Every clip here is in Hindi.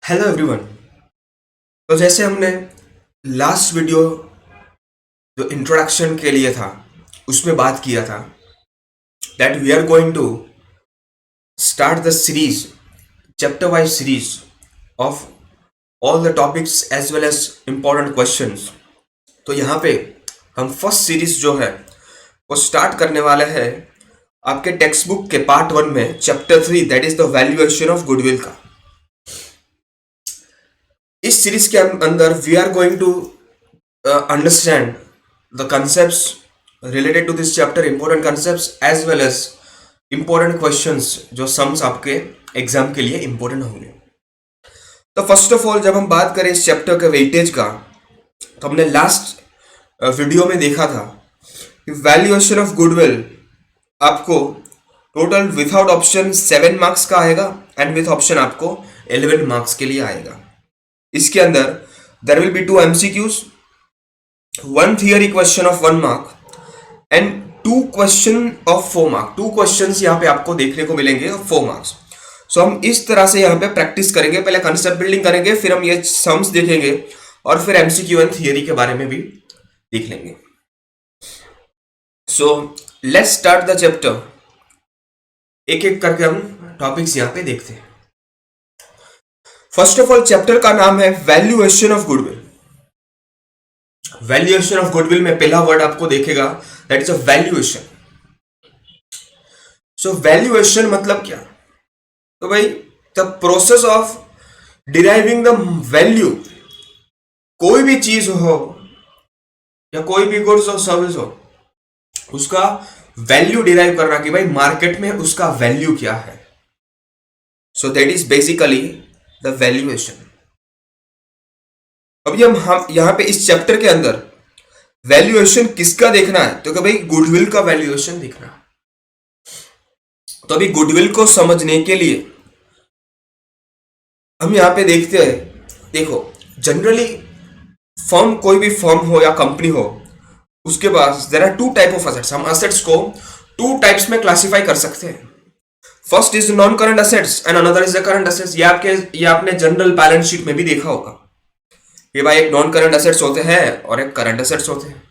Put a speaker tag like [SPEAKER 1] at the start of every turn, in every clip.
[SPEAKER 1] Hello everyone. तो जैसे हमने लास्ट वीडियो जो इंट्रोडक्शन के लिए था उसमें बात किया था that we are going to start the series, chapter wise series of all the topics as well as important questions. तो यहाँ पे हम फर्स्ट सीरीज जो है वो स्टार्ट करने वाले हैं आपके टेक्स्ट बुक के पार्ट 1 में chapter 3 that is the valuation of goodwill का। इस सीरीज के अंदर we are going to understand the concepts related to this chapter, important concepts as well as important questions जो सम्स आपके एग्जाम के लिए important होंगे। तो फर्स्ट ऑफ ऑल जब हम बात करें इस चैप्टर के वेटेज का, तो हमने लास्ट वीडियो में देखा था कि वैल्यूएशन ऑफ गुडविल आपको टोटल विदाउट ऑप्शन 7 मार्क्स का आएगा एंड विथ ऑप्शन आपको 11 मार्क्स के लिए आएगा। इसके अंदर there will be 2 MCQs, 1 theory question of 1 mark and 2 question of 4 mark। 2 questions यहाँ पे आपको देखने को मिलेंगे और 4 मार्क्स। सो हम इस तरह से यहाँ पे प्रैक्टिस करेंगे, पहले कंसेप्ट बिल्डिंग करेंगे, फिर हम ये सम्स देखेंगे और फिर MCQ एंड थियरी के बारे में भी देख लेंगे। So let's start the chapter. एक एक करके हम टॉपिक्स यहाँ पे देखते हैं। फर्स्ट ऑफ ऑल चैप्टर का नाम है valuation of goodwill. Valuation of goodwill में पहला वर्ड आपको देखेगा that is a valuation. So valuation मतलब क्या? तो भाई the process of deriving the value, कोई भी चीज हो या कोई भी गुड्स और सर्विस हो, उसका वैल्यू डिराइव करना कि भाई मार्केट में उसका वैल्यू क्या है। So that is basically the valuation. अभी हम यहां पे इस चैप्टर के अंदर वैल्यूएशन किसका देखना है? तो कि भाई गुडविल का वैल्यूएशन देखना है। तो अभी गुडविल को समझने के लिए हम यहां पे देखते हैं। देखो जनरली फर्म, कोई भी फर्म हो या कंपनी हो, उसके पास there are 2 type of assets. हम असेट्स को 2 टाइप्स में क्लासिफाई कर सकते हैं। First is non current assets and another is the current assets. ये आपने जनरल बैलेंस शीट में भी देखा होगा। ये भाई एक नॉन करंट असेट्स होते हैं और एक करंट असेट्स होते हैं।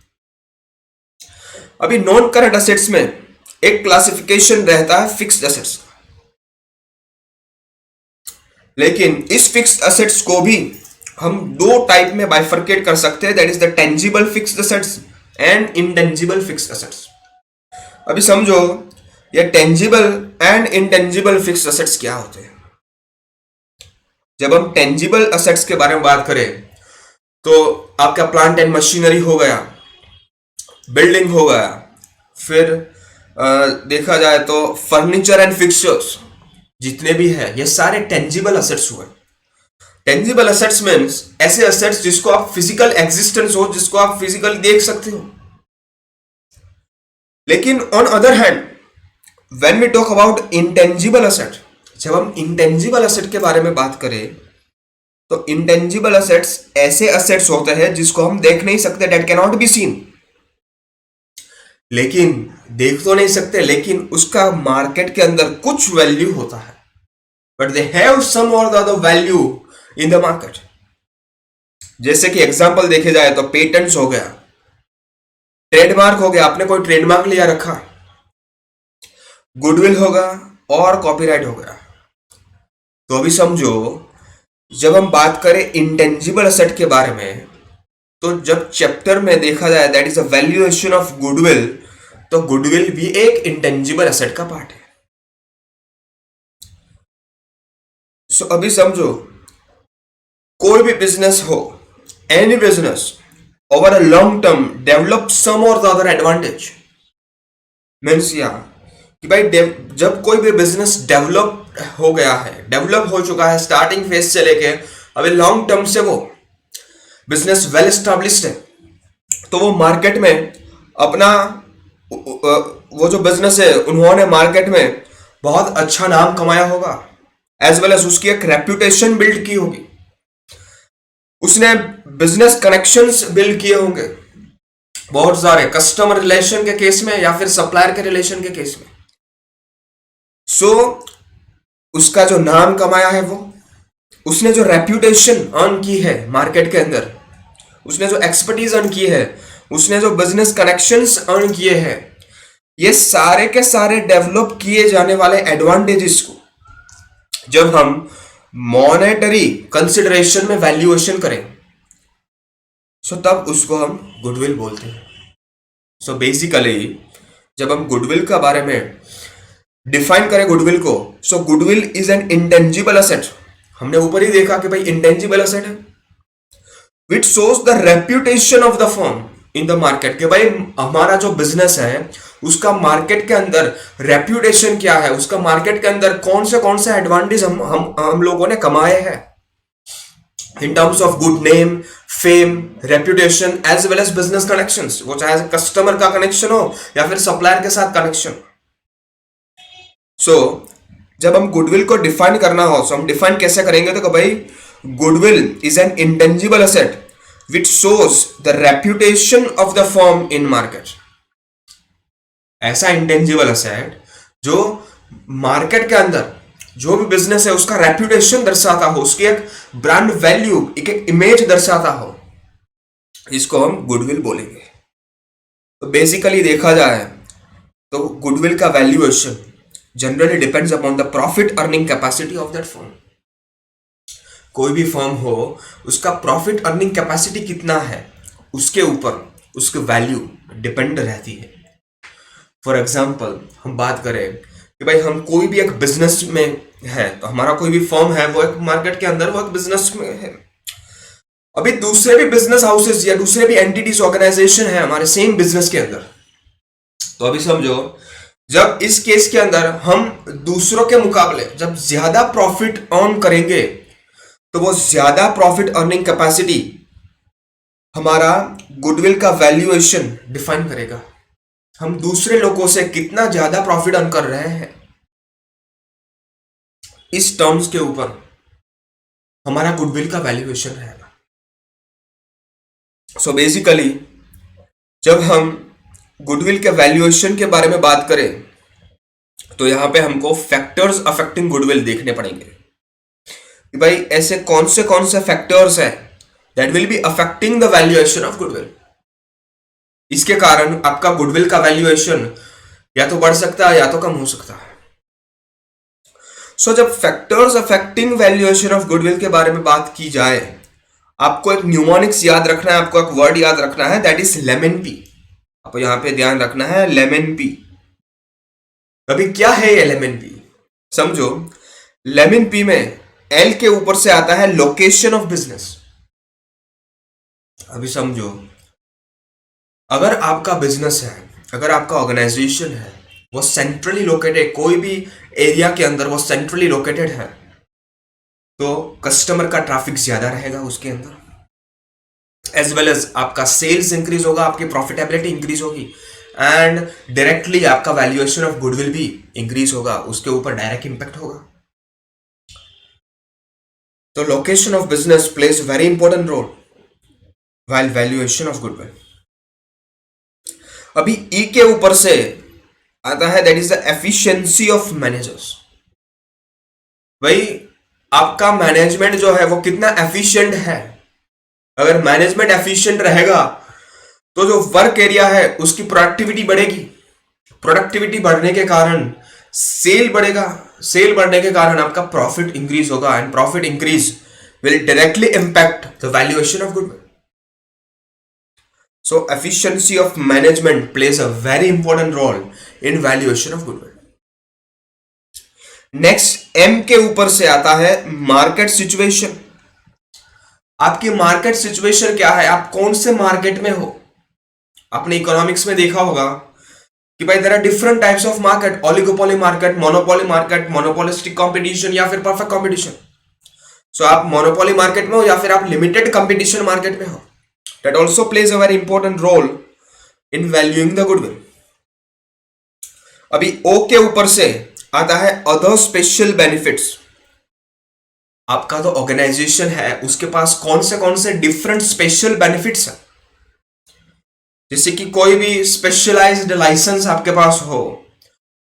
[SPEAKER 1] अभी नॉन करंट असेट्स में एक क्लासिफिकेशन रहता है फिक्स्ड असेट्स, लेकिन इस फिक्स्ड असेट्स को भी हम 2 टाइप में बाइफरकेट कर सकते हैं, that is the tangible fixed assets and intangible fixed assets. अभी समझो ये tangible and intangible fixed assets क्या होते हैं। जब हम टेंजिबल असेट्स के बारे में बात करें तो आपका प्लांट एंड मशीनरी हो गया, बिल्डिंग हो गया, फिर देखा जाए तो फर्नीचर एंड फिक्सचर्स जितने भी है ये सारे टेंजिबल असेट्स हुए। टेंजिबल असेट्स मींस ऐसे असेट्स जिसको आप फिजिकल एग्जिस्टेंस हो, जिसको आप फिजिकली देख सकते हो। लेकिन on other hand when we talk about intangible asset, जब हम इंटेंजिबल असेट के बारे में बात करें तो इंटेंजिबल असेट्स ऐसे असेट्स होते हैं जिसको हम देख नहीं सकते, that can not be seen. लेकिन देख तो नहीं सकते, लेकिन उसका मार्केट के अंदर कुछ वैल्यू होता है, but they have some or the other value in the market. जैसे कि एग्जांपल देखे जाए तो पेटेंट्स हो गया, ट्रेडमार्क हो गया, आपने कोई ट्रेडमार्क लिया रखा, गुडविल होगा और कॉपीराइट हो गया। तो अभी समझो जब हम बात करें इंटेंजिबल असेट के बारे में, तो जब चैप्टर में देखा जाए that is a valuation of goodwill, तो गुडविल भी एक इंटेंजिबल असेट का पार्ट है। सो अभी समझो कोई भी बिजनेस हो, any business over a long term develop some or the other advantage. Means या कि भाई जब कोई भी बिजनेस डेवलप हो गया है, डेवलप हो चुका है स्टार्टिंग फेज से लेके अभी लॉन्ग टर्म से वो बिजनेस वेल एस्टैब्लिश्ड है, तो वो मार्केट में अपना वो जो बिजनेस है उन्होंने मार्केट में बहुत अच्छा नाम कमाया होगा, एज वेल एज उसकी एक रेप्यूटेशन बिल्ड की होगी, उसने बिजनेस कनेक्शंस बिल्ड किए होंगे बहुत सारे कस्टमर रिलेशन के केस में या फिर सप्लायर के रिलेशन के केस में। सो उसका जो नाम कमाया है वो, उसने जो रेप्यूटेशन अर्न की है मार्केट के अंदर, उसने जो एक्सपर्टीज अर्न की है, उसने जो बिजनेस कनेक्शंस अर्न किए हैं, ये सारे के सारे डेवलप किए जाने वाले एडवांटेजेस को जब हम मॉनेटरी कंसिडरेशन में वैल्यूएशन करें, सो तब उसको हम गुडविल बोलते हैं। सो बेसिकली जब हम गुडविल के बारे में डिफाइन करें गुडविल को, so goodwill is an intangible asset. हमने ऊपर ही देखा कि भाई इंटेंजिबल असेट है which shows the reputation of the firm in the market, कि भाई हमारा जो बिजनेस है उसका मार्केट के अंदर रेप्यूटेशन क्या है, उसका मार्केट के अंदर कौन से एडवांटेज हम लोगों ने कमाए हैं in terms of good name, fame, reputation as well as business connections, वो चाहे कस्टमर का कनेक्शन हो या फिर सप्लायर के साथ कनेक्शन। सो जब हम गुडविल को डिफाइन करना हो, सो हम डिफाइन कैसे करेंगे, तो भाई goodwill is an intangible asset which shows the reputation of the firm in market। ऐसा इंटेंजिबल असेट जो मार्केट के अंदर जो भी बिजनेस है उसका रेप्यूटेशन दर्शाता हो, उसकी एक ब्रांड वैल्यू, एक इमेज दर्शाता हो, इसको हम गुडविल बोलेंगे। तो बेसिकली देखा जाए तो गुडविल का valuation generally depends upon the profit earning capacity of that firm. कोई भी फर्म हो उसका प्रॉफिट अर्निंग कैपेसिटी कितना है उसके ऊपर उसकी वैल्यू डिपेंड रहती है। फॉर एग्जांपल हम बात करें कि भाई हम कोई भी एक बिजनेस में है, तो हमारा कोई भी फर्म है वो एक मार्केट के अंदर वो एक बिजनेस में है। अभी दूसरे भी बिजनेस हाउसेस या दूसरे भी एंटिटीज ऑर्गेनाइजेशन है हमारे सेम बिजनेस के अंदर। तो अभी समझो जब इस केस के अंदर हम दूसरों के मुकाबले जब ज्यादा प्रॉफिट अर्न करेंगे तो वो ज्यादा प्रॉफिट अर्निंग कैपेसिटी हमारा गुडविल का वैल्यूएशन डिफाइन करेगा। हम दूसरे लोगों से कितना ज्यादा प्रॉफिट अर्न कर रहे हैं इस टर्म्स के ऊपर हमारा गुडविल का वैल्यूएशन रहेगा। सो बेसिकली जब हम गुडविल के वैल्यूएशन के बारे में बात करें तो यहां पे हमको फैक्टर्स अफेक्टिंग गुडविल देखने पड़ेंगे कि भाई ऐसे कौन से फैक्टर्स है that will be affecting the valuation of goodwill. इसके कारण आपका गुडविल का वैल्यूएशन या तो बढ़ सकता है या तो कम हो सकता है। सो जब factors affecting valuation of goodwill के बारे में बात की जाए, आपको एक न्यूमोनिक्स याद रखना है, आपको एक वर्ड याद रखना है, दैट इज लेमन पी। आपको यहां पे ध्यान रखना है लेमन पी। अभी क्या है ये लेमन पी, समझो। लेमन पी में एल के ऊपर से आता है लोकेशन ऑफ बिजनेस। अभी समझो अगर आपका बिजनेस है, अगर आपका ऑर्गेनाइजेशन है वो सेंट्रली लोकेटेड, कोई भी एरिया के अंदर वो सेंट्रली लोकेटेड है, तो कस्टमर का ट्रैफिक ज्यादा रहेगा उसके अंदर, एज वेल एज आपका सेल्स इंक्रीज होगा, आपकी प्रॉफिटेबिलिटी इंक्रीज होगी एंड डायरेक्टली आपका वैल्यूएशन ऑफ गुडविल भी इंक्रीज होगा, उसके ऊपर डायरेक्ट इंपैक्ट होगा। तो location of business plays very important role while valuation of goodwill. अभी ई के ऊपर से आता है that is the efficiency of managers. भाई आपका मैनेजमेंट जो है वो कितना एफिशिएंट है। अगर मैनेजमेंट एफिशिएंट रहेगा तो जो वर्क एरिया है उसकी प्रोडक्टिविटी बढ़ेगी, प्रोडक्टिविटी बढ़ने के कारण सेल बढ़ेगा, सेल बढ़ने के कारण आपका प्रॉफिट इंक्रीज होगा and profit increase will directly impact the valuation of goodwill. So efficiency of management plays a very important role in valuation of goodwill. Next M के ऊपर से आता है मार्केट सिचुएशन। आपकी मार्केट सिचुएशन क्या है, आप कौन से मार्केट में हो। आपने इकोनॉमिक्स में देखा होगा कि भाई there are different types of market, oligopoly market, monopoly market, monopolistic competition या फिर परफेक्ट कंपटीशन। सो आप मोनोपोली मार्केट में हो या फिर आप लिमिटेड कंपटीशन मार्केट में हो। That also plays a very important role in valuing the goodwill. अभी O के ऊपर से आता है other special benefits। आपका तो ऑर्गेनाइजेशन है उसके पास कौन से डिफरेंट स्पेशल बेनिफिट्स हैं, जैसे कि कोई भी स्पेशलाइज्ड लाइसेंस आपके पास हो,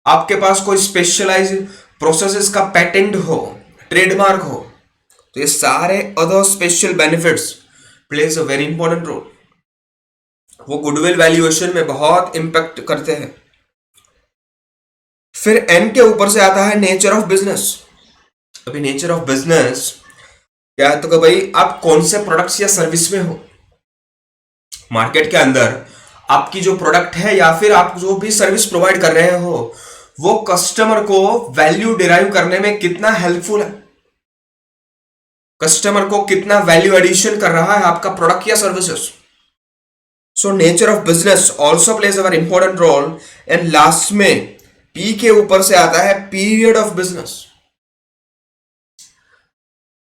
[SPEAKER 1] आपके पास कोई स्पेशलाइज्ड प्रोसेसेस का पेटेंट हो, ट्रेडमार्क हो, तो ये सारे other special benefits plays a very important role, वो गुडविल वैल्यूएशन में बहुत इंपैक्ट करते हैं। फिर एन के ऊपर से आता है नेचर ऑफ बिजनेस। अभी नेचर ऑफ बिजनेस क्या है, तो कि भाई आप कौन से प्रोडक्ट्स या सर्विस में हो मार्केट के अंदर, आपकी जो प्रोडक्ट है या फिर आप जो भी सर्विस प्रोवाइड कर रहे हो वो कस्टमर को वैल्यू डिराइव करने में कितना हेल्पफुल है, कस्टमर को कितना वैल्यू एडिशन कर रहा है आपका प्रोडक्ट या services. So nature of business also plays a very important role. And last में पी के ऊपर से आता है पीरियड ऑफ बिजनेस।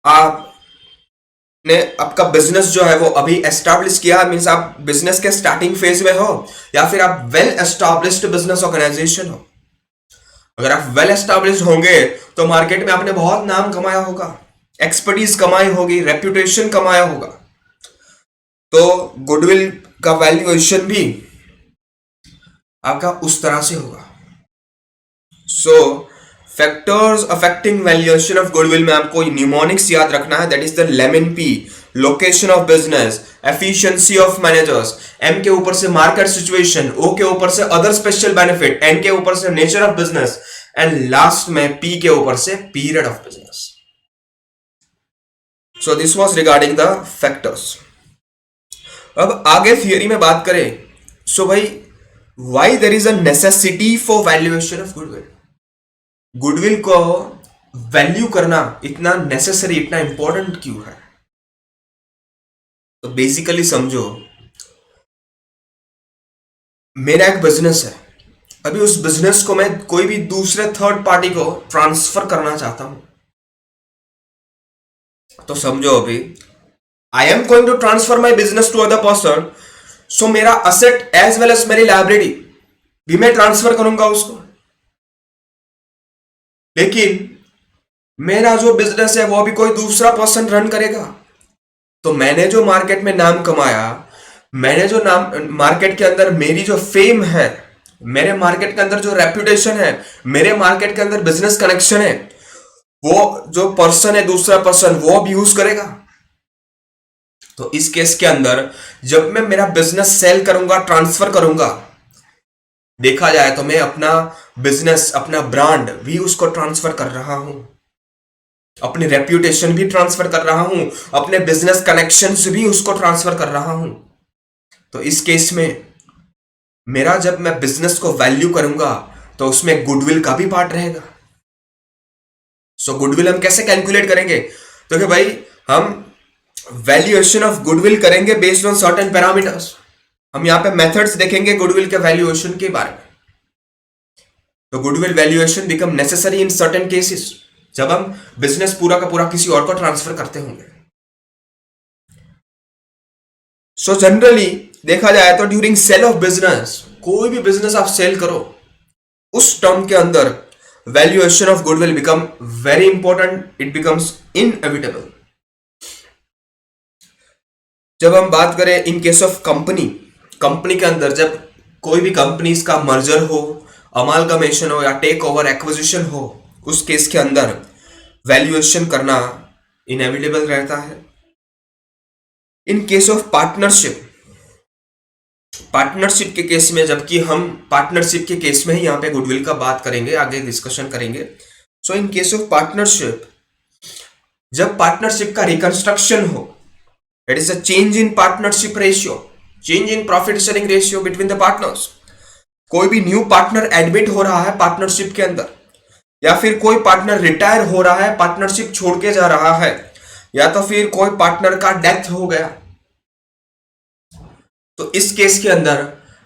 [SPEAKER 1] आपने आपका बिजनेस जो है वो अभी एस्टैब्लिश किया, मींस आप बिजनेस के स्टार्टिंग फेज में हो या फिर आप वेल एस्टैब्लिश्ड बिजनेस ऑर्गेनाइजेशन हो। अगर आप वेल एस्टैब्लिश्ड होंगे तो मार्केट में आपने बहुत नाम कमाया होगा, एक्सपर्टीज कमाई होगी, रेप्यूटेशन कमाया होगा, तो गुडविल का वैल्यूएशन भी आपका उस तरह से होगा। So factors affecting valuation of goodwill में आपको न्यूमोनिक्स याद रखना है, that is the lemon P, location of business, efficiency of managers, M के ऊपर से मार्केट सिचुएशन, ओ के ऊपर से अदर स्पेशल बेनिफिट, एन के ऊपर से nature of business, and last में पी के ऊपर से period of business. So this was regarding the factors. अब आगे थियरी में बात करें, सो भाई why there is a necessity for valuation of goodwill, goodwill को वैल्यू करना इतना नेसेसरी, इतना इंपॉर्टेंट क्यों है। तो बेसिकली समझो, मेरा एक बिजनेस है, अभी उस बिजनेस को मैं कोई भी दूसरे थर्ड पार्टी को ट्रांसफर करना चाहता हूं, तो समझो अभी I am going to transfer my business to other person, so मेरा असेट एज वेल एज मेरी लाइबिलिटी भी मैं ट्रांसफर करूंगा उसको, लेकिन मेरा जो बिजनेस है वो अभी कोई दूसरा पर्सन रन करेगा। तो मैंने जो मार्केट में नाम कमाया, मैंने जो नाम मार्केट के अंदर मेरी जो फेम है, मेरे मार्केट के अंदर जो रेप्यूटेशन है, मेरे मार्केट के अंदर बिजनेस कनेक्शन है, वो जो पर्सन है दूसरा पर्सन वो अब यूज करेगा। तो इस केस के अंदर जब मैं मेरा बिजनेस सेल करूंगा, ट्रांसफर करूंगा, देखा जाए तो मैं अपना बिजनेस, अपना ब्रांड भी उसको ट्रांसफर कर रहा हूं, अपनी रेप्यूटेशन भी ट्रांसफर कर रहा हूं, अपने बिजनेस कनेक्शंस भी उसको ट्रांसफर कर रहा हूं। तो इस केस में मेरा जब मैं बिजनेस को वैल्यू करूंगा तो उसमें गुडविल का भी पार्ट रहेगा। सो गुडविल हम कैसे कैलकुलेट करेंगे, तो कि भाई हम वैल्यूएशन ऑफ गुडविल करेंगे बेस्ड ऑन सर्टेन पैरामीटर्स। हम यहां पे मेथड्स देखेंगे गुडविल के वैल्यूएशन के बारे में। तो goodwill valuation become necessary in certain cases, जब हम बिजनेस पूरा का पूरा किसी और को ट्रांसफर करते होंगे। सो जनरली देखा जाए तो ड्यूरिंग सेल ऑफ बिजनेस, कोई भी बिजनेस आप सेल करो उस टर्म के अंदर valuation of goodwill become very important, it becomes inevitable. जब हम बात करें in case of company, company के अंदर जब कोई भी कंपनीज का मर्जर हो, अमालगमेशन हो या टेक ओवर एक्विजिशन हो, उस केस के अंदर वैल्यूएशन करना इनएविटेबल रहता है। In case of partnership, partnership के केस में, जबकि हम पार्टनरशिप के केस में ही यहाँ पे गुडविल का बात करेंगे, आगे डिस्कशन करेंगे। सो इन केस ऑफ पार्टनरशिप, जब पार्टनरशिप का रिकंस्ट्रक्शन हो, it is a change in partnership ratio, change in profit sharing ratio between the partners. कोई भी न्यू पार्टनर एडमिट हो रहा है पार्टनरशिप के अंदर, या फिर कोई पार्टनर रिटायर हो रहा है, पार्टनरशिप छोड़ के जा रहा है, या तो फिर कोई पार्टनर का डेथ हो गया, तो इस केस के अंदर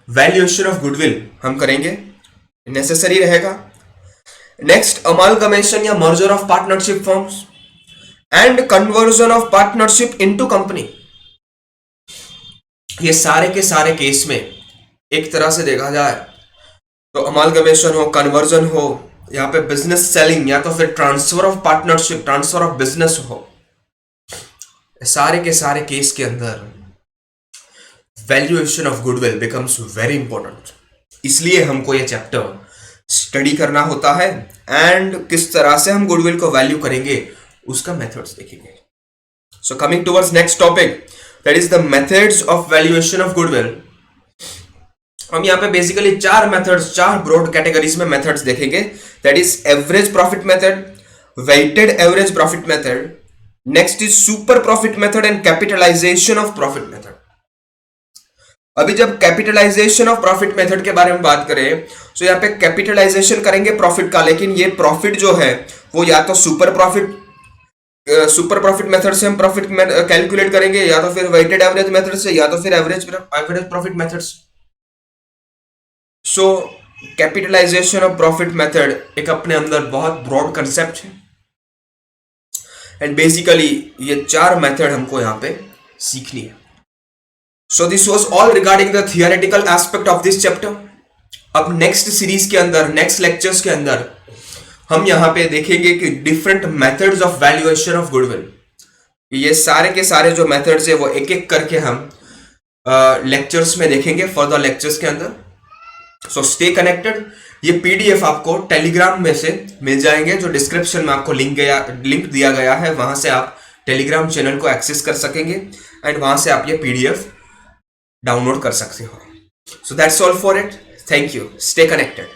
[SPEAKER 1] वैल्यूएशन ऑफ गुडविल हम करेंगे, नेसेसरी रहेगा। नेक्स्ट, अमालगमेशन या merger of partnership firms and conversion of partnership into company. ये सारे के सारे केस में एक तरह से देखा जाए तो अमालगमेशन हो, कन्वर्जन हो, यहाँ पे बिजनेस सेलिंग या तो फिर transfer of partnership, transfer of business हो, सारे के सारे केस के अंदर valuation of goodwill becomes very important. इसलिए हमको ये चैप्टर स्टडी करना होता है, एंड किस तरह से हम गुडविल को वैल्यू करेंगे उसका मेथड्स देखेंगे। So coming towards next topic, that is the methods of valuation of goodwill. हम यहाँ पे बेसिकली चार मेथड्स, चार ब्रॉड कैटेगरीज में मेथड्स देखेंगे. That is average profit method, weighted average profit method, next is super profit method and capitalisation of profit method. अभी जब कैपिटलाइजेशन ऑफ प्रॉफिट मेथड के बारे में बात करें तो यहाँ पे कैपिटलाइजेशन करेंगे प्रॉफिट का, लेकिन ये प्रॉफिट जो है वो या तो सुपर प्रॉफिट मेथड से हम प्रॉफिट कैलकुलेट करेंगे, या तो फिर वेटेड एवरेज मेथड से, या तो फिर एवरेज प्रॉफिट मेथड से. सो कैपिटलाइजेशन ऑफ प्रॉफिट मेथड एक अपने अंदर बहुत ब्रॉड कंसेप्ट है, एंड बेसिकली ये चार मेथड हमको यहाँ पे सीखनी है. सो this was all regarding the theoretical aspect of this chapter. अब नेक्स्ट सीरीज के अंदर, नेक्स्ट लेक्चर्स के अंदर हम यहाँ पे देखेंगे कि different methods of valuation of goodwill. ये सारे के सारे जो मेथड्स है वो एक एक करके हम लेक्चर्स में देखेंगे, फर्दर लेक्चर्स के अंदर. So stay connected. ये पीडीएफ आपको टेलीग्राम में से मिल जाएंगे, जो डिस्क्रिप्शन में आपको लिंक दिया गया है, वहां से आप टेलीग्राम चैनल को एक्सेस कर सकेंगे एंड वहां से आप ये पीडीएफ डाउनलोड कर सकते हो. So that's all for it. Thank you. Stay connected.